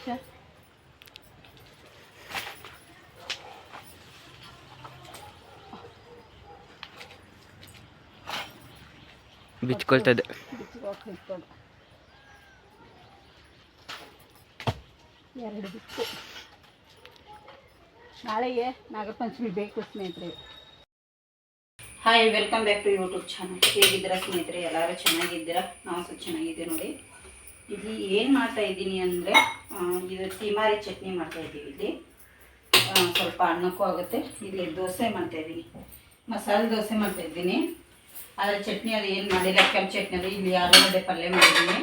ನಿಮಿಷ. ಬಿಚ್ಕೊಳ್ತದೆ. ಎರಡು ಬಿತ್ತು. ನಾಳೆಗೆ ನಾಗರ ಪಂಚಮಿ ಬೇಕು ಸ್ನೇಹಿತರೆ. Hi, welcome back to YouTube channel. ಹೇಗಿದ್ದೀರಾ ಸ್ನೇಹಿತರೆ? ಎಲ್ಲರೂ ಚೆನ್ನಾಗಿದ್ದೀರಾ? ನಾವು ಸ್ವಲ್ಪ ಚೆನ್ನಾಗಿದ್ದೀವಿ ನೋಡಿ. ಇಲ್ಲಿ ಏನು ಮಾಡ್ತಾ ಇದ್ದೀನಿ ಅಂದರೆ, ಇದು ತಿಮಾರಿ ಚಟ್ನಿ ಮಾಡ್ತಾ ಇದ್ದೀವಿ. ಇಲ್ಲಿ ಸ್ವಲ್ಪ ಅನ್ನಕ್ಕೂ ಆಗುತ್ತೆ. ಇಲ್ಲಿ ದೋಸೆ ಮಾಡ್ತಾ ಇದ್ದೀನಿ, ಮಸಾಲೆ ದೋಸೆ ಮಾಡ್ತಾ ಇದ್ದೀನಿ. ಆದರೆ ಚಟ್ನಿ ಅದು ಏನು ಮಾಡಿಲ್ಲ, ಕೆಂಪು ಚಟ್ನಿ. ಅದು ಇಲ್ಲಿ ಆಲೂಗಡ್ಡೆ ಪಲ್ಯ ಮಾಡಿದ್ದೀನಿ.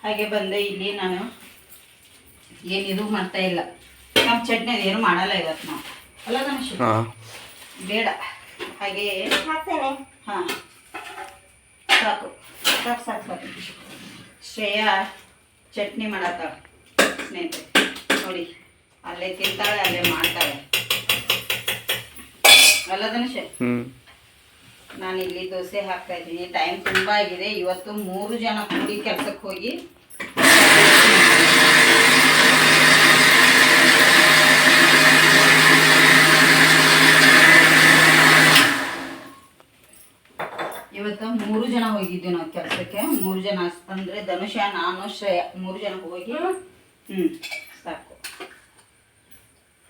ಹಾಗೆ ಬಂದೆ ಇಲ್ಲಿ ನಾನು ಏನಿದು ಮಾಡ್ತಾ ಇಲ್ಲ, ಕೆಂಪು ಚಟ್ನಿ ಅದು ಏನು ಮಾಡಲ್ಲ ಇವತ್ತು ನಾವು. ಅಲ್ಲ ಗಣೇಶ? ಬೇಡ, ಹಾಗೆ ಹಾಂ ಸಾಕು ಸಾಕು ಸಾಕು ಸಾಕು. ಶ್ರೇಯಾ ಚಟ್ನಿ ಮಾಡತ್ತಾಳೆ ಸ್ನೇಹಿತರೆ ನೋಡಿ. ಅಲ್ಲೇ ತಿಂತಾಳೆ, ಅಲ್ಲೇ ಮಾಡ್ತಾಳೆ. ಅಲ್ಲ ಗಣೇಶ? ನಾನು ಇಲ್ಲಿ ದೋಸೆ ಹಾಕ್ತಾ ಇದ್ದೀನಿ. ಟೈಮ್ ತುಂಬ ಆಗಿದೆ. ಇವತ್ತು 3 ಜನ ಕೂಡಿ ಕೆಲಸಕ್ಕೆ ಹೋಗಿ ಇವತ್ತು 3 ಜನ ಹೋಗಿದ್ವಿ ನಾವು ಕೆಲಸಕ್ಕೆ. 3 ಜನ ಅಂದರೆ ಧನುಷ, ನಾನು, ಶ್ರೇಯ 3 ಜನ ಹೋಗಿ ಸಾಕು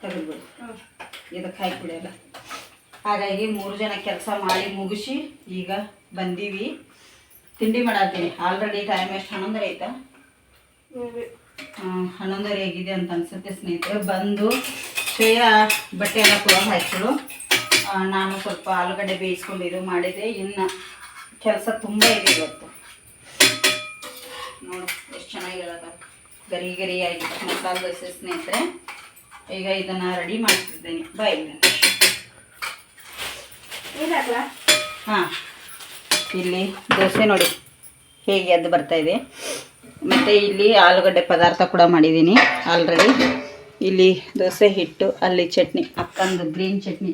ತೆಗೆದ್ಬಿಡು, ಇದಕ್ಕೆ ಹಾಕಿಬಿಡಲ್ಲ. ಹಾಗಾಗಿ 3 ಜನ ಕೆಲಸ ಮಾಡಿ ಮುಗಿಸಿ ಈಗ ಬಂದೀವಿ. ತಿಂಡಿ ಮಾಡತ್ತೀನಿ. ಆಲ್ರೆಡಿ ಟೈಮ್ ಎಷ್ಟು 11 ಆಯ್ತಾ? 11 ಆಗಿದೆ ಅಂತ ಅನ್ಸುತ್ತೆ ಸ್ನೇಹಿತರೆ. ಬಂದು ಶ್ರೇಯ ಬಟ್ಟೆ ಎಲ್ಲ ತೊಗೊಂಡು ಹಾಕಿಳು. ನಾನು ಸ್ವಲ್ಪ ಆಲೂಗಡ್ಡೆ ಬೇಯಿಸ್ಕೊಂಡು ಇದು ಮಾಡಿದೆ. ಇನ್ನು ಕೆಲಸ ತುಂಬ ಇದೆ ಇವತ್ತು. ನೋಡು ಎಷ್ಟು ಚೆನ್ನಾಗಿರೋದ, ಗರಿ ಗರಿಯಾಗಿ ಮಸಾಲೆ ದೋಸೆ ಸ್ನೇಹಿತರೆ. ಈಗ ಇದನ್ನು ರೆಡಿ ಮಾಡ್ತಿದ್ದೇನೆ. ಬಾಯ್ ಹಾಂ, ಇಲ್ಲಿ ದೋಸೆ ನೋಡಿ ಹೇಗೆ ಎದ್ದು ಬರ್ತಾಯಿದೆ. ಮತ್ತು ಇಲ್ಲಿ ಆಲೂಗಡ್ಡೆ ಪದಾರ್ಥ ಕೂಡ ಮಾಡಿದ್ದೀನಿ ಆಲ್ರೆಡಿ. ಇಲ್ಲಿ ದೋಸೆ ಹಿಟ್ಟು, ಅಲ್ಲಿ ಚಟ್ನಿ, ಅಕ್ಕಂದು ಗ್ರೀನ್ ಚಟ್ನಿ.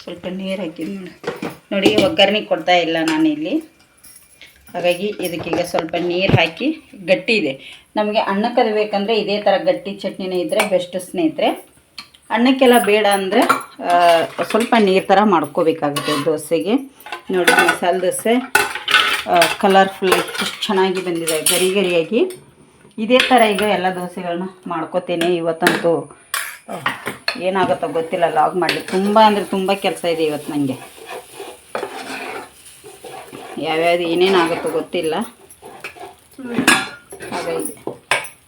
ಸ್ವಲ್ಪ ನೀರು ಹಾಕಿದ್ದೀನಿ ನೋಡಿ. ಒಗ್ಗರಣೆ ಕೊಡ್ತಾ ಇಲ್ಲ ನಾನು ಇಲ್ಲಿ, ಹಾಗಾಗಿ ಇದಕ್ಕೀಗ ಸ್ವಲ್ಪ ನೀರು ಹಾಕಿ. ಗಟ್ಟಿ ಇದೆ ನಮಗೆ. ಅನ್ನಕ್ಕದು ಬೇಕಂದರೆ ಇದೇ ಥರ ಗಟ್ಟಿ ಚಟ್ನಿನೇ ಇದ್ದರೆ ಬೆಸ್ಟ್ ಸ್ನೇಹಿತರೆ. ಅನ್ನಕ್ಕೆಲ್ಲ ಬೇಡ ಅಂದರೆ ಸ್ವಲ್ಪ ನೀರು ಥರ ಮಾಡ್ಕೋಬೇಕಾಗುತ್ತೆ ದೋಸೆಗೆ. ನೋಡಿ ಮಸಾಲೆ ದೋಸೆ ಕಲರ್ಫುಲ್ ಎಷ್ಟು ಚೆನ್ನಾಗಿ ಬಂದಿದೆ, ಗರಿ ಗರಿಯಾಗಿ. ಇದೇ ಥರ ಈಗ ಎಲ್ಲ ದೋಸೆಗಳನ್ನ ಮಾಡ್ಕೋತೇನೆ. ಇವತ್ತಂತೂ ಏನಾಗುತ್ತೋ ಗೊತ್ತಿಲ್ಲ ಲಾಗ್ ಮಾಡಲಿಕ್ಕೆ. ತುಂಬ ಅಂದರೆ ತುಂಬ ಕೆಲಸ ಇದೆ ಇವತ್ತು ನನಗೆ. ಯಾವ್ಯಾವುದು ಏನೇನಾಗುತ್ತೋ ಗೊತ್ತಿಲ್ಲ. ಹಾಗಾಗಿ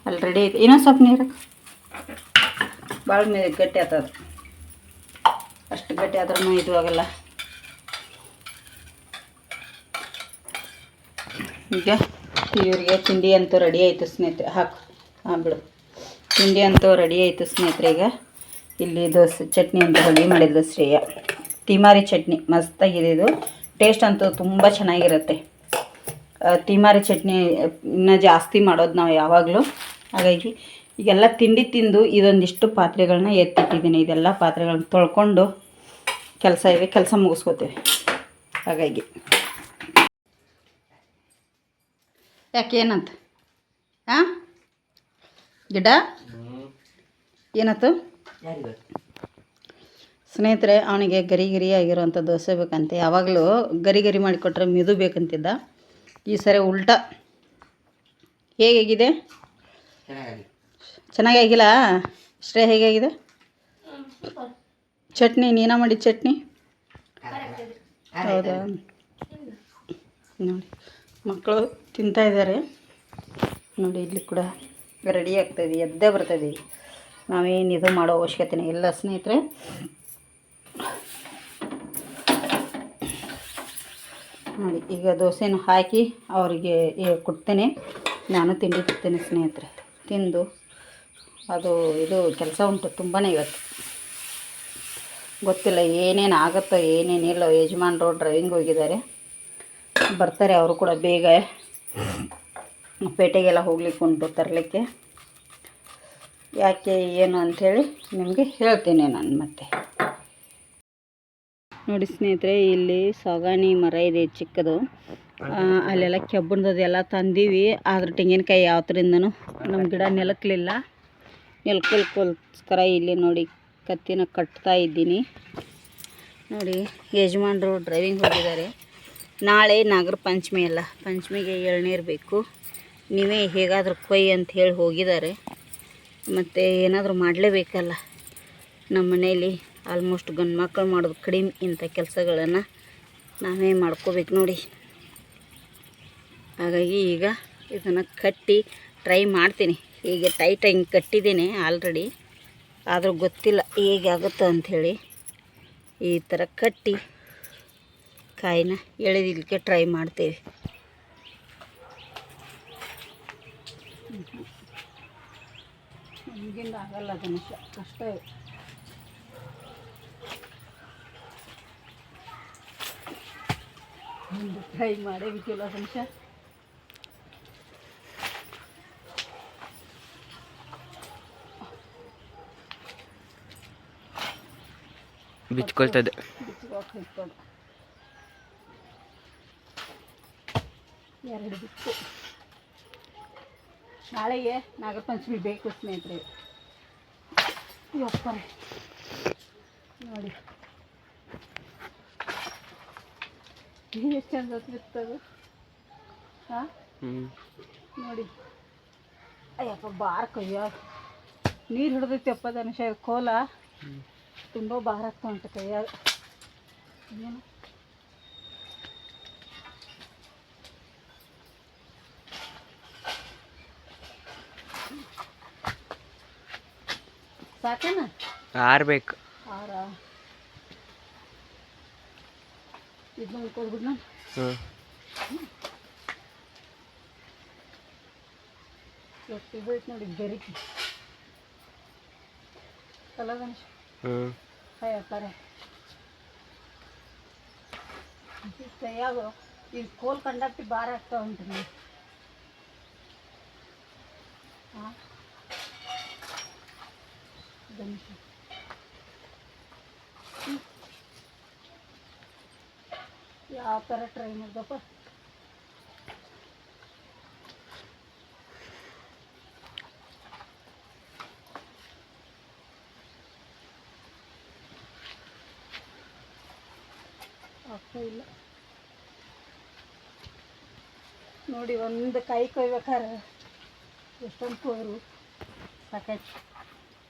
ಆಲ್ರೆಡಿ ಇನ್ನೊಂದು ಸ್ವಲ್ಪ ನೀರು ಭಾಳ ಗಟ್ಟಿ ಆಗ್ತದೆ. ಅಷ್ಟು ಗಟ್ಟಿ ಆದ್ರೂ ಇದು ಆಗಲ್ಲ. ಈಗ ಇವರಿಗೆ ತಿಂಡಿ ಅಂತೂ ರೆಡಿ ಆಯಿತು ಸ್ನೇಹಿತರೆ. ಹಾಂ ಬಿಡು, ತಿಂಡಿ ಅಂತೂ ರೆಡಿ ಆಯಿತು ಸ್ನೇಹಿತರೆ. ಈಗ ಇಲ್ಲಿ ದೋಸೆ ಚಟ್ನಿ ಅಂತ ರೆಡಿ ಮಾಡಿದ್ದು ಶ್ರೇಯ. ತಿಮಾರಿ ಚಟ್ನಿ ಮಸ್ತಾಗಿದೆ. ಇದು ಟೇಸ್ಟ್ ಅಂತೂ ತುಂಬ ಚೆನ್ನಾಗಿರುತ್ತೆ. ತಿಮಾರಿ ಚಟ್ನಿ ಇನ್ನೂ ಜಾಸ್ತಿ ಮಾಡೋದು ನಾವು ಯಾವಾಗಲೂ. ಹಾಗಾಗಿ ಈಗೆಲ್ಲ ತಿಂಡಿ ತಿಂದು ಇದೊಂದಿಷ್ಟು ಪಾತ್ರೆಗಳನ್ನ ಎತ್ತಿಟ್ಟಿದ್ದೀನಿ. ಇದೆಲ್ಲ ಪಾತ್ರೆಗಳನ್ನ ತೊಳ್ಕೊಂಡು ಕೆಲಸ ಇದೆ, ಕೆಲಸ ಮುಗಿಸ್ಕೋತೀವಿ. ಹಾಗಾಗಿ ಯಾಕೆ ಏನಂತ? ಹಾಂ ಗಿಡ ಏನತ್ತು ಸ್ನೇಹಿತರೆ? ಅವನಿಗೆ ಗರಿ ಗರಿ ಆಗಿರೋವಂಥ ದೋಸೆ ಬೇಕಂತೆ. ಯಾವಾಗಲೂ ಗರಿ ಗರಿ ಮಾಡಿಕೊಟ್ರೆ ಮಿದು ಬೇಕಂತಿದ್ದ. ಈ ಸರಿ ಉಲ್ಟಾ. ಹೇಗಾಗಿದೆ? ಚೆನ್ನಾಗಾಗಿಲ್ಲ. ಶ್ರೇಯ ಹೇಗಾಗಿದೆ ಚಟ್ನಿ? ನೀನ ಮಾಡಿದ ಚಟ್ನಿ? ಹೌದಾ? ನೋಡಿ ಮಕ್ಕಳು ತಿಂತಾಯಿದ್ದಾರೆ ನೋಡಿ. ಇಲ್ಲಿ ಕೂಡ ರೆಡಿ ಆಗ್ತಾಯಿದೆ, ಎದ್ದೇ ಬರ್ತಾಯಿದೆ. ನಾವೇನು ಇದು ಮಾಡೋ ಅವಶ್ಯಕತೆನೇ ಇಲ್ಲ ಸ್ನೇಹಿತರೆ. ನೋಡಿ ಈಗ ದೋಸೆನ ಹಾಕಿ ಅವರಿಗೆ ಕೊಡ್ತೇನೆ. ನಾನು ತಿಂಡಿ ತಿಂತೇನೆ ಸ್ನೇಹಿತರೆ. ತಿಂದು ಅದು ಇದು ಕೆಲಸ ಉಂಟು ತುಂಬಾ ಇವತ್ತು. ಗೊತ್ತಿಲ್ಲ ಏನೇನು ಆಗುತ್ತೋ ಏನೇನಿಲ್ಲ. ಯಜಮಾನ್ರು ಡ್ರೈವಿಂಗ್ ಹೋಗಿದ್ದಾರೆ, ಬರ್ತಾರೆ ಅವರು ಕೂಡ ಬೇಗ. ಪೇಟೆಗೆಲ್ಲ ಹೋಗ್ಲಿಕ್ಕೆ ಉಂಟು, ತರಲಿಕ್ಕೆ. ಯಾಕೆ ಏನು ಅಂಥೇಳಿ ನಿಮಗೆ ಹೇಳ್ತೀನಿ ನಾನು ಮತ್ತೆ. ನೋಡಿ ಸ್ನೇಹಿತರೆ, ಇಲ್ಲಿ ಸಾಗಾಣಿ ಮರ ಇದೆ ಚಿಕ್ಕದು. ಅಲ್ಲೆಲ್ಲ ಕೆಬ್ಬಣದೆಲ್ಲ ತಂದೀವಿ. ಆದ್ರೆ ತೆಂಗಿನಕಾಯಿ ಯಾವತ್ತರಿಂದನೂ ನಮ್ಮ ಗಿಡ ನೆಲಕ್ಕೋಸ್ಕರ ಇಲ್ಲಿ ನೋಡಿ ಕತ್ತಿನ ಕಟ್ತಾ ಇದ್ದೀನಿ. ನೋಡಿ ಯಜಮಾನರು ಡ್ರೈವಿಂಗ್ ಹೋಗಿದ್ದಾರೆ. ನಾಳೆ ನಾಗರ ಪಂಚಮಿ ಅಲ್ಲ, ಪಂಚಮಿಗೆ ಎಳ್ನೀರು ಬೇಕು, ನೀವೇ ಹೇಗಾದರೂ ಕೊಯ್ ಅಂತ ಹೇಳಿ ಹೋಗಿದ್ದಾರೆ. ಮತ್ತು ಏನಾದರೂ ಮಾಡಲೇಬೇಕಲ್ಲ, ನಮ್ಮ ಮನೇಲಿ ಆಲ್ಮೋಸ್ಟ್ ಗಂಡು ಮಕ್ಕಳು ಮಾಡೋದು ಕಡಿಮೆ. ಇಂಥ ಕೆಲಸಗಳನ್ನು ನಾವೇ ಮಾಡ್ಕೋಬೇಕು ನೋಡಿ. ಹಾಗಾಗಿ ಈಗ ಇದನ್ನು ಕಟ್ಟಿ ಟ್ರೈ ಮಾಡ್ತೀನಿ. ಹೀಗೆ ಟೈಟಾಗಿ ಕಟ್ಟಿದ್ದೀನಿ ಆಲ್ರೆಡಿ, ಆದರೂ ಗೊತ್ತಿಲ್ಲ ಹೇಗಾಗುತ್ತೆ ಅಂಥೇಳಿ. ಈ ಥರ ಕಟ್ಟಿ ಕಾಯಿನ ಎಳೆದಿಲಿಕ್ಕೆ ಟ್ರೈ ಮಾಡ್ತೇವೆ. ನಮಗಿಂದ ಆಗಲ್ಲ ಗಣೇಶ, ಕಷ್ಟ ಇದೆ. ಟ್ರೈ ಮಾಡೇ ಬಿಟ್ಟಿಲ್ಲ ಗಣೇಶ. ಬಿಚ್ಕೊಳ್ತದೆ. ಎರಡು ಬಿತ್ತು. ನಾಳೆಗೆ ನಾಗರ ಪಂಚಮಿ ಬೇಕು ಸ್ನೇಹಿತರೆ. ಯಪ್ಪ ನೋಡಿ ಎಷ್ಟು ಚಂದ ಬಿತ್ತದು. ಹಾಂ ನೋಡಿ, ಅಯ್ಯಪ್ಪ ಬಾರ ಕೈಯ ನೀರು ಹಿಡ್ದೈತಪ್ಪ ಧನುಷ. ಕೋಲ ತುಂಬ ಭಾರ ಆಗ್ತಾ ಉಂಟು ಕೈಯಾಗ. ಏನು ಸಾಕೇನ? ಆರ್ಬೇಕು. ಆರ ಇದು ಮುಕ್ಕೋದ್ಬಿಡ್ನ. ಎಷ್ಟು ಬೈತ್ ನೋಡಿ ಬೆರಿಕಿ ಅಲ್ಲ ಗಣೇಶ. ಕೈಯಾಗ ಈಗ ಕೋಲ್ ಕಂಡಕ್ಟಿ ಭಾರ ಆಗ್ತಾ ಉಂಟು ನೀವು. ಹಾಂ ಗಣೇಶ ಯಾವ ಥರ ಟ್ರೈ ಮಾಡ್ದಪ್ಪ. ಆಗ್ತಾ ಇಲ್ಲ ನೋಡಿ. ಒಂದು ಕೈ ಕೊಯ್ಬೇಕಾರೆ ಎಷ್ಟೊಂದು ಕೊಯ್ರು ಸಾಕಾಯ್ತು.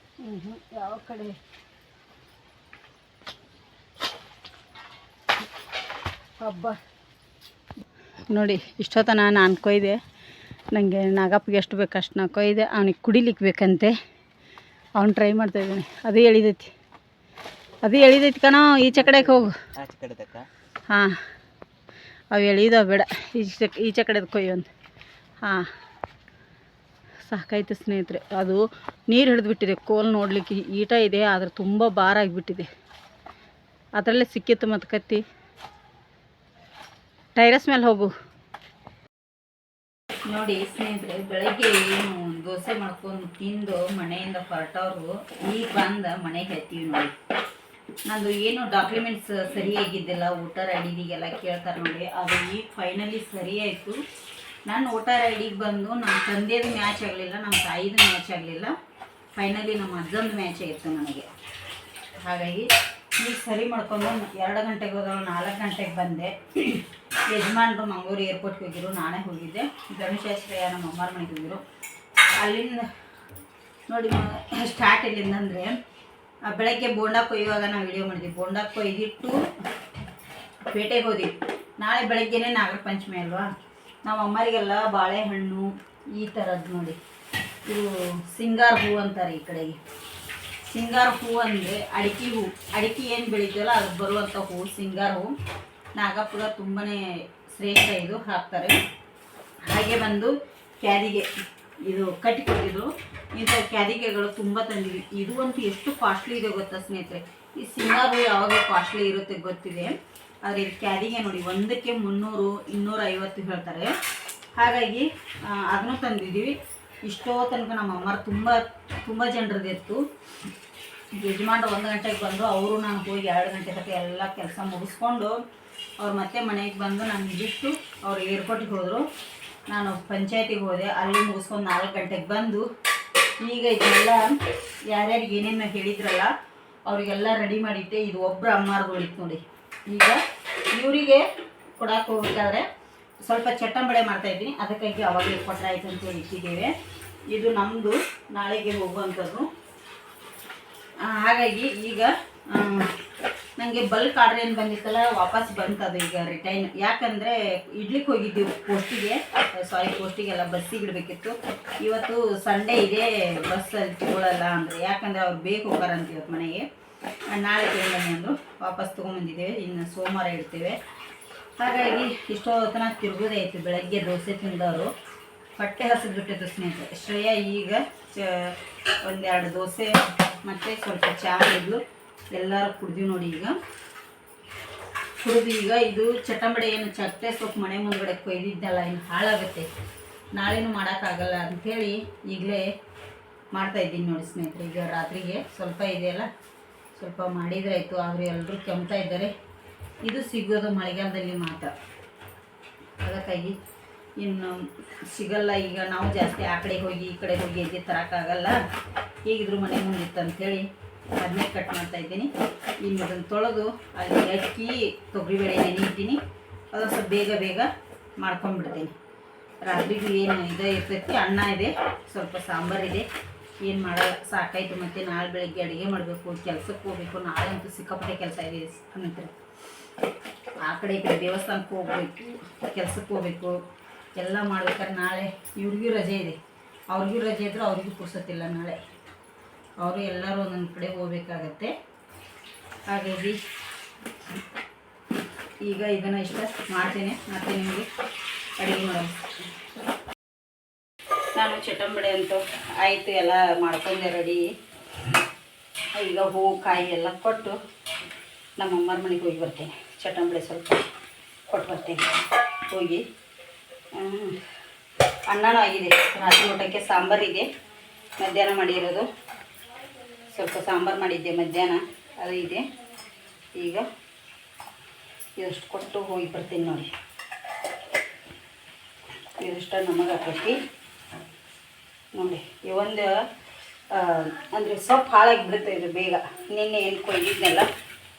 ಯಾವ ಕಡೆ ಹಬ್ಬ ನೋಡಿ. ಇಷ್ಟೊತ್ತನ ನಾನು ಕೊಯ್ದೆ. ನನಗೆ ನಾಗಪ್ಪಗೆ ಎಷ್ಟು ಬೇಕು ಅಷ್ಟು ನಾ ಕೊಯ್ದೆ. ಅವನಿಗೆ ಕುಡಿಲಿಕ್ಕೆ ಬೇಕಂತೆ, ಅವ್ನು ಟ್ರೈ ಮಾಡ್ತಾಯಿದ್ದಾನೆ. ಅದು ಎಳಿದೈತಿ ಕಣೋ. ಈಚೆ ಕಡೆಗೆ ಹೋಗು. ಹಾಂ, ಅವು ಎಳಿದಾವೆ ಬೇಡ, ಈಚೆ ಕಡೆದು ಕೊಯ್ಯೊಂದು. ಹಾಂ ಸಾಕಾಯ್ತು ಸ್ನೇಹಿತರೆ. ಅದು ನೀರು ಹಿಡಿದ್ಬಿಟ್ಟಿದೆ. ಕೋಲ್ ನೋಡಲಿಕ್ಕೆ ಈಟ ಇದೆ, ಆದರೆ ತುಂಬ ಭಾರ ಆಗಿಬಿಟ್ಟಿದೆ. ಅದರಲ್ಲೇ ಸಿಕ್ಕಿತ್ತು ಮತ್ತು ಕತ್ತಿ. ಟೈರಸ್ ಮೇಲೆ ಹೋಗು. ನೋಡಿ ಸ್ನೇಹಿತರೆ, ಬೆಳಗ್ಗೆ ಏನು ದೋಸೆ ಮಾಡ್ಕೊಂಡು ತಿಂದು ಮನೆಯಿಂದ ಹೊರಟವರು ಈಗ ಬಂದು ಮನೆಗೆ ಹತ್ತೀವಿ ನೋಡಿ. ನಂದು ಏನು ಡಾಕ್ಯುಮೆಂಟ್ಸ್ ಸರಿಯಾಗಿದ್ದಿಲ್ಲ, ವೋಟರ್ ಐ ಡಿಗೆಲ್ಲ ಕೇಳ್ತಾರೆ ನೋಡಿ. ಅದು ಈಗ ಫೈನಲಿ ಸರಿ ಆಯಿತು. ನಾನು ವೋಟರ್ ಐ ಡಿಗೆ ಬಂದು ನಮ್ಮ ತಂದೆದು ಮ್ಯಾಚ್ ಆಗಲಿಲ್ಲ, ನಮ್ಮ ತಾಯಿದು ಮ್ಯಾಚ್ ಆಗಲಿಲ್ಲ. ಫೈನಲಿ ನಮ್ಮ ಅಜ್ಜಂದು ಮ್ಯಾಚ್ ಆಗಿತ್ತು ನನಗೆ. ಹಾಗಾಗಿ ಈಗ ಸರಿ ಮಾಡ್ಕೊಂಡು 2 ಗಂಟೆಗೆ ಹೋದಳು, 4 ಗಂಟೆಗೆ ಬಂದೆ. ಯಜಮಾನ್ರು ಮಂಗಳೂರು ಏರ್ಪೋರ್ಟ್ಗೆ ಹೋಗಿರು, ನಾನೇ ಹೋಗಿದ್ದೆ. ಗಣೇಶಾಶ್ರಯ ನಮ್ಮ ಅಮ್ಮರ ಮನೆಗೆ ಹೋಗಿರು. ಅಲ್ಲಿಂದ ನೋಡಿ ಸ್ಟಾರ್ಟ್ ಎಲ್ಲಿಂದ ಅಂದರೆ, ಬೆಳಗ್ಗೆ ಬೋಂಡಾ ಕೊಯ್ಯುವಾಗ ನಾವು ವಿಡಿಯೋ ಮಾಡಿದ್ವಿ. ಬೋಂಡಾ ಕೊಯ್ದಿಟ್ಟು ಪೇಟೆಗೆ ಹೋದ್ವಿ. ನಾಳೆ ಬೆಳಗ್ಗೆನೇ ನಾಗರ ಪಂಚಮಿ ಅಲ್ವಾ. ನಾವು ಅಮ್ಮರಿಗೆಲ್ಲ ಬಾಳೆಹಣ್ಣು ಈ ಥರದ್ದು ನೋಡಿ, ಇದು ಸಿಂಗಾರ ಹೂ ಅಂತಾರೆ ಈ ಕಡೆಗೆ. ಸಿಂಗಾರ ಹೂ ಅಂದರೆ ಅಡಿಕೆ ಹೂ. ಅಡಿಕೆ ಏನು ಬೆಳಿತೀವಲ್ಲ ಅದಕ್ಕೆ ಬರುವಂಥ ಹೂ ಸಿಂಗಾರ ಹೂ. ನಾಗಪ್ಪಗ ತುಂಬಾ ಶ್ರೇಷ್ಠ, ಇದು ಹಾಕ್ತಾರೆ. ಹಾಗೆ ಬಂದು ಕ್ಯಾದಿಗೆ ಇದು ಕಟ್ಟಿಕೊಟ್ಟಿದ್ರು. ಇಂಥ ಕ್ಯಾದಿಗೆಗಳು ತುಂಬ ತಂದಿದ್ವಿ. ಇದು ಅಂತೂ ಎಷ್ಟು ಕಾಸ್ಟ್ಲಿ ಇದೆ ಗೊತ್ತಾ ಸ್ನೇಹಿತರೆ. ಈ ಸಿಂಗಾರ ಹೂ ಯಾವಾಗ ಕಾಸ್ಟ್ಲಿ ಇರುತ್ತೆ ಗೊತ್ತಿದೆ, ಆದರೆ ಇದು ಕ್ಯಾದಿಗೆ ನೋಡಿ ಒಂದಕ್ಕೆ 300, 250 ಹೇಳ್ತಾರೆ. ಹಾಗಾಗಿ ಅದನ್ನು ತಂದಿದ್ದೀವಿ. ಇಷ್ಟೋ ತನಕ ನಮ್ಮ ಅಮ್ಮರು ತುಂಬ ಜನರದಿತ್ತು. ಯಜಮಾನ್ರು 1 ಗಂಟೆಗೆ ಬಂದು ಅವರು ನಾನು ಹೋಗಿ 2 ಗಂಟೆ ತನಕ ಎಲ್ಲ ಕೆಲಸ ಮುಗಿಸ್ಕೊಂಡು ಅವ್ರು ಮತ್ತೆ ಮನೆಗೆ ಬಂದು ನನಗೆ ಬಿಟ್ಟು ಅವ್ರು ಏರ್ಪೋರ್ಟಿಗೆ ಹೋದರು. ನಾನು ಪಂಚಾಯತಿಗೆ ಹೋದೆ, ಅಲ್ಲಿ ಮುಗಿಸ್ಕೊಂಡು 4 ಗಂಟೆಗೆ ಬಂದು ಈಗ ಇದೆಲ್ಲ ಯಾರ್ಯಾರಿಗೆ ಏನೇನು ಹೇಳಿದ್ರಲ್ಲ ಅವರಿಗೆಲ್ಲ ರೆಡಿ ಮಾಡಿಟ್ಟೆ. ಇದು ಒಬ್ಬರು ಅಮ್ಮಾರ್ಗಳಿತ್ತು ನೋಡಿ. ಈಗ ಇವರಿಗೆ ಕೊಡಕ್ಕೆ ಹೋಗ್ಬೇಕಾದ್ರೆ ಸ್ವಲ್ಪ ಚಟ್ಟಂಬಡೆ ಮಾಡ್ತಾಯಿದ್ದೀನಿ, ಅದಕ್ಕಾಗಿ ಅವಾಗಲೇ ಕೊಟ್ಟರೆ ಆಯ್ತು ಅಂತೇಳಿ ಇಟ್ಟಿದ್ದೇವೆ. ಇದು ನಮ್ಮದು ನಾಳೆಗೆ ಹೋಗುವಂಥದ್ದು. ಹಾಗಾಗಿ ಈಗ ನನಗೆ ಬಲ್ಕ್ ಆರ್ಡ್ರ್ ಏನು ಬಂದಿತ್ತಲ್ಲ ವಾಪಸ್ ಬಂತದು ಈಗ ರಿಟೈನ್. ಯಾಕಂದರೆ ಇಡ್ಲಿಕ್ಕೆ ಹೋಗಿದ್ದೀವಿ ಪೋಸ್ಟಿಗೆಲ್ಲ ಬಸ್ಸಿಗೆ ಇಡಬೇಕಿತ್ತು. ಇವತ್ತು ಸಂಡೇ ಇದೆ, ಬಸ್ಸಲ್ಲಿ ತಗೊಳ್ಳಲ್ಲ ಅಂದರೆ, ಯಾಕಂದರೆ ಅವ್ರು ಬೇಕು ಹೋಗಾರಂತ ಇವತ್ತು ಮನೆಗೆ. ನಾಳೆ ತಗೊಂಡ್ಬನ್ನಿ ಅಂದರು, ವಾಪಸ್ ತೊಗೊಂಬಂದಿದ್ದೇವೆ. ಇನ್ನು ಸೋಮವಾರ ಇಡ್ತೇವೆ. ಹಾಗಾಗಿ ಇಷ್ಟೊತ್ತನ ತಿರುಗೋದೇ ಆಯಿತು. ಬೆಳಗ್ಗೆ ದೋಸೆ ತಿಂದವರು ಹೊಟ್ಟೆ ಹಸಿದ್ಬಿಟ್ಟಿತ್ತು ಸ್ನೇಹಿತರೆ. ಶ್ರೇಯಾ ಈಗ 1-2 ದೋಸೆ ಮತ್ತು ಸ್ವಲ್ಪ ಚಹಾ ಇದ್ಲು, ಎಲ್ಲರೂ ಕುಡ್ದೀವಿ ನೋಡಿ. ಈಗ ಕುಡಿದು ಈಗ ಇದು ಚಟ್ಟಂಬಡೆ ಏನು ಚಟ್ಟೆ ಸೊಪ್ಪು ಮನೆ ಮುಂದ್ಗಡೆ ಕೊಯ್ದಿದ್ದಲ್ಲ, ಇನ್ನು ಹಾಳಾಗುತ್ತೆ, ನಾಳೆನೂ ಮಾಡೋಕ್ಕಾಗಲ್ಲ ಅಂಥೇಳಿ ಈಗಲೇ ಮಾಡ್ತಾಯಿದ್ದೀನಿ ನೋಡಿ ಸ್ನೇಹಿತರೆ. ಈಗ ರಾತ್ರಿಗೆ ಸ್ವಲ್ಪ ಇದೆಯಲ್ಲ, ಸ್ವಲ್ಪ ಮಾಡಿದರೆ ಆಯಿತು. ಆದರೆ ಎಲ್ಲರೂ ಕೆಮ್ತಾ ಇದ್ದಾರೆ. ಇದು ಸಿಗೋದು ಮಳೆಗಾಲದಲ್ಲಿ ಮಾತ್ರ, ಅದಕ್ಕಾಗಿ ಇನ್ನು ಸಿಗಲ್ಲ. ಈಗ ನಾವು ಜಾಸ್ತಿ ಆ ಕಡೆ ಹೋಗಿ ಈ ಕಡೆ ಹೋಗಿ ಎದ್ದು ತರೋಕ್ಕಾಗಲ್ಲ. ಹೇಗಿದ್ರು ಮನೆ ಮುಂದಿತ್ತು ಅಂಥೇಳಿ ಅದನ್ನೇ ಕಟ್ ಮಾಡ್ತಾಯಿದ್ದೀನಿ. ಇನ್ನು ಇದನ್ನು ತೊಳೆದು ಅಲ್ಲಿ ಅಕ್ಕಿ ತೊಗರಿಬೇಳೆ ನೆನೆಯಿದ್ದೀನಿ, ಅದನ್ನು ಸ್ವಲ್ಪ ಬೇಗ ಮಾಡ್ಕೊಂಡ್ಬಿಡ್ತೀನಿ. ರಾತ್ರಿಗೂ ಏನು ಇದೆ ಇರ್ತೈತಿ. ಅನ್ನ ಇದೆ, ಸ್ವಲ್ಪ ಸಾಂಬಾರಿದೆ, ಏನು ಮಾಡಲ್ಲ, ಸಾಕಾಯಿತು. ಮತ್ತು ನಾಳೆ ಬೆಳಗ್ಗೆ ಅಡುಗೆ ಮಾಡಬೇಕು, ಕೆಲಸಕ್ಕೆ ಹೋಗಬೇಕು. ನಾಳೆ ಅಂತೂ ಸಿಕ್ಕಾಪಟ್ಟೆ ಕೆಲಸ ಇದೆ ಸ್ನೇಹಿತರೆ. ಆ ಕಡೆ ಈ ಕಡೆ ದೇವಸ್ಥಾನಕ್ಕೆ ಹೋಗಬೇಕು, ಕೆಲಸಕ್ಕೆ ಹೋಗಬೇಕು, ಎಲ್ಲ ಮಾಡ್ಬೇಕಾದ್ರೆ ನಾಳೆ ಇವ್ರಿಗೂ ರಜೆ ಇದೆ. ಅವ್ರಿಗೂ ರಜೆ ಇದ್ದರೂ ಅವ್ರಿಗೂ ಪುರ್ಸೊತ್ತಿಲ್ಲ. ನಾಳೆ ಅವರು ಎಲ್ಲರೂ ಒಂದೊಂದು ಕಡೆ ಹೋಗ್ಬೇಕಾಗತ್ತೆ. ಹಾಗಾಗಿ ಈಗ ಇದನ್ನು ಇಷ್ಟ ಮಾಡ್ತೇನೆ, ಮತ್ತು ನಿಮಗೆ ಅಡುಗೆ ಮಾಡೋದು. ನಾನು ಚಟ್ಟಂಬಡೆ ಅಂತೂ ಆಯಿತು, ಎಲ್ಲ ಮಾಡ್ಕೊಂಡೆ ರೆಡಿ. ಈಗ ಹೂವು ಕಾಯಿ ಎಲ್ಲ ಕೊಟ್ಟು ನಮ್ಮಮ್ಮರ ಮನೆಗೆ ಹೋಗಿ ಬರ್ತೇನೆ. ಚಟ್ಟಂಬಡೆ ಸ್ವಲ್ಪ ಕೊಟ್ಟು ಬರ್ತೇನೆ ಹೋಗಿ. ಅನ್ನನೂ ಆಗಿದೆ, ರಾತ್ರಿ ಊಟಕ್ಕೆ ಸಾಂಬಾರಿದೆ, ಮಧ್ಯಾಹ್ನ ಮಾಡಿರೋದು. ಸ್ವಲ್ಪ ಸಾಂಬಾರು ಮಾಡಿದ್ದೆ ಮಧ್ಯಾಹ್ನ, ಅದು ಇದೆ. ಈಗ ಇದಷ್ಟು ಕೊಟ್ಟು ಹೋಗಿ ಬರ್ತೀನಿ ನೋಡಿ. ಇದಷ್ಟ ನಮಗೆ ಹಾಕಿ ನೋಡಿ. ಈ ಒಂದು ಅಂದರೆ ಸೊಪ್ಪು ಹಾಳಾಗಿ ಬಿಡುತ್ತೆ ಇದು ಬೇಗ. ನಿನ್ನೆ ಏನು ಕೊಯ್ದಿದ್ನೆಲ್ಲ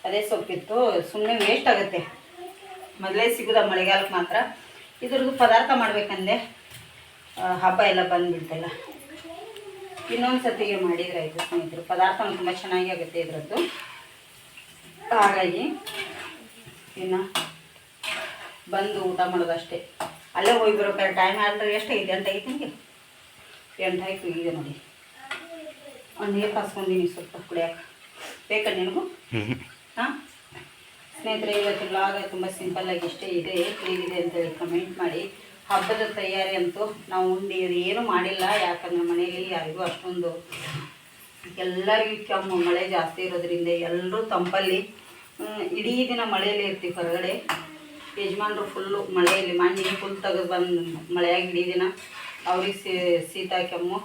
ಅದೇ ಸೊಪ್ಪಿತ್ತು, ಸುಮ್ಮನೆ ವೇಸ್ಟ್ ಆಗುತ್ತೆ. ಮೊದಲೇ ಸಿಗೋದ ಮಳೆಗಾಲಕ್ಕೆ ಮಾತ್ರ. ಇದ್ರದ್ದು ಪದಾರ್ಥ ಮಾಡಬೇಕಂದೆ, ಹಬ್ಬ ಎಲ್ಲ ಬಂದುಬಿಡ್ತಲ್ಲ, ಇನ್ನೊಂದು ಸತಿಗೆ ಮಾಡಿದರೆ ಆಯಿತು ಸ್ನೇಹಿತರು. ಪದಾರ್ಥ ತುಂಬ ಚೆನ್ನಾಗಿ ಆಗುತ್ತೆ ಇದರದ್ದು. ಹಾಗಾಗಿ ಇನ್ನು ಬಂದು ಊಟ ಮಾಡೋದಷ್ಟೇ. ಅಲ್ಲೇ ಹೋಗಿ ಬರೋಕ್ಕಾರೆ ಟೈಮ್ ಆದ್ರೆ ಎಷ್ಟಾಗಿದೆ? 8 ಆಗೈತೆ. ನಿಮಗೆ 8 ಆಯಿತು. ಈಗ ನೋಡಿ ನೀರು ಕಾಸ್ಕೊಂಡಿನಿ ಸ್ವಲ್ಪ ಕುಡಿಯೋಕೆ. ಬೇಕಾ ನಿನಗೂ? ಹಾಂ ಸ್ನೇಹಿತರೆ, ಇವತ್ತು ವ್ಲಾಗ್ ತುಂಬ ಸಿಂಪಲ್ಲಾಗಿ ಇಷ್ಟೇ ಇದೆ. ಹೇಗಿದೆ ಅಂತೇಳಿ ಕಮೆಂಟ್ ಮಾಡಿ. ಹಬ್ಬದ ತಯಾರಿ ಅಂತೂ ನಾವು ಏನೂ ಮಾಡಿಲ್ಲ, ಯಾಕಂದರೆ ಮನೆಯಲ್ಲಿ ಯಾರಿಗೂ ಅಷ್ಟೊಂದು ಎಲ್ಲರಿಗೂ ಕೆಮ್ಮು, ಮಳೆ ಜಾಸ್ತಿ ಇರೋದ್ರಿಂದ ಎಲ್ಲರೂ ತಂಪಲ್ಲಿ ಇಡೀ ದಿನ ಮಳೆಯಲ್ಲಿ ಇರ್ತೀವಿ ಹೊರಗಡೆ. ಯಜಮಾನ್ರು ಫುಲ್ಲು ಮಳೆಯಲ್ಲಿ ಮಣ್ಣಿ ಫುಲ್ ತೆಗೆದು ಬಂದು ಮಳೆಯಾಗಿ ಇಡೀ ದಿನ. ಅವ್ರಿಗೆ ಶೀತ ಕೆಮ್ಮು.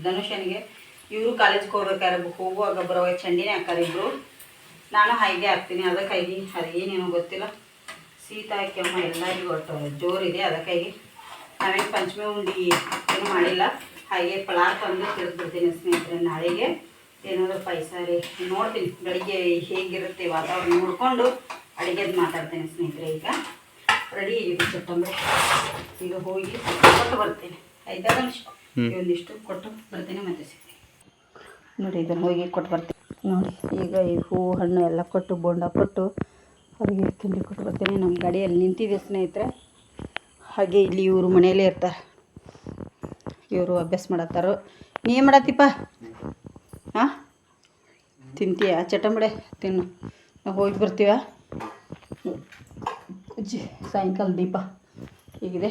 ಧನುಷನಿಗೆ ಇವರು ಕಾಲೇಜ್ಗೆ ಹೋಗುವಾಗ ಬರುವಾಗ ಚಂಡಿನೇ ಹಾಕಾರಿಬ್ರು. ನಾನು ಹಾಗೆ ಹಾಕ್ತೀನಿ, ಅದಕ್ಕಾಗಿ ಅದೇನೇನೋ ಗೊತ್ತಿಲ್ಲ, ಶೀತ ಕೆಮ್ಮು ಎಲ್ಲರಿಗೂ ಒಟ್ಟು ಜೋರಿದೆ. ಅದಕ್ಕಾಗಿ ನಾವೇನು ಪಂಚಮಿ ಉಂಡಿ ಏನು ಮಾಡಿಲ್ಲ, ಹಾಗೆ ಪಲಾವ್ ತಂದು ತಿರುಗಿಬಿಡ್ತೀನಿ ಸ್ನೇಹಿತರೆ. ನಾಳೆಗೆ ಏನಾದರೂ ಪಾಯಸ ರೀ ನೋಡ್ತೀನಿ, ಬೆಳಿಗ್ಗೆ ಹೇಗಿರುತ್ತೆ ವಾತಾವರಣ ನೋಡಿಕೊಂಡು ಅಡುಗೆದು ಮಾತಾಡ್ತೇನೆ ಸ್ನೇಹಿತರೆ. ಈಗ ರೆಡಿ ಆಗಿದೆ ಚಟ್ಟಂಬಡೆ. ಈಗ ಹೋಗಿ ಕೊಟ್ಟು ಬರ್ತೇನೆ. ಆಯ್ತಾ ನಿಮಿಷ ಒಂದಿಷ್ಟು ಕೊಟ್ಟು ಬರ್ತೇನೆ, ಮತ್ತೆ ಸಿಗ್ತೀನಿ ನೋಡಿ. ಇದನ್ನು ಹೋಗಿ ಕೊಟ್ಟು ಬರ್ತೀನಿ ನೋಡಿ. ಈಗ ಈ ಹೂವು ಹಣ್ಣು ಎಲ್ಲ ಕೊಟ್ಟು ಬೋಂಡ ಕೊಟ್ಟು ಅವರಿಗೆ ತಿಂಡಿ ಕೊಟ್ಟು ಬರ್ತೀನಿ. ನಮ್ಮ ಗಾಡಿಯಲ್ಲಿ ನಿಂತಿದೆ ಸ್ನೇಹಿತರೆ. ಹಾಗೆ ಇಲ್ಲಿ ಇವರು ಮನೆಯಲ್ಲೇ ಇರ್ತಾರೆ, ಇವರು ಅಭ್ಯಾಸ ಮಾಡತ್ತಾರೋ. ನೀ ಏನು ಮಾಡತ್ತಿಪ್ಪ? ಹಾಂ ತಿಂತೀಯ ಚಟ್ಟಂಬಡೆ? ತಿನ್ನು, ನಾವು ಹೋಗಿ ಬರ್ತೀವ. ಸಾಯಂಕಾಲ ದೀಪ ಹೀಗಿದೆ.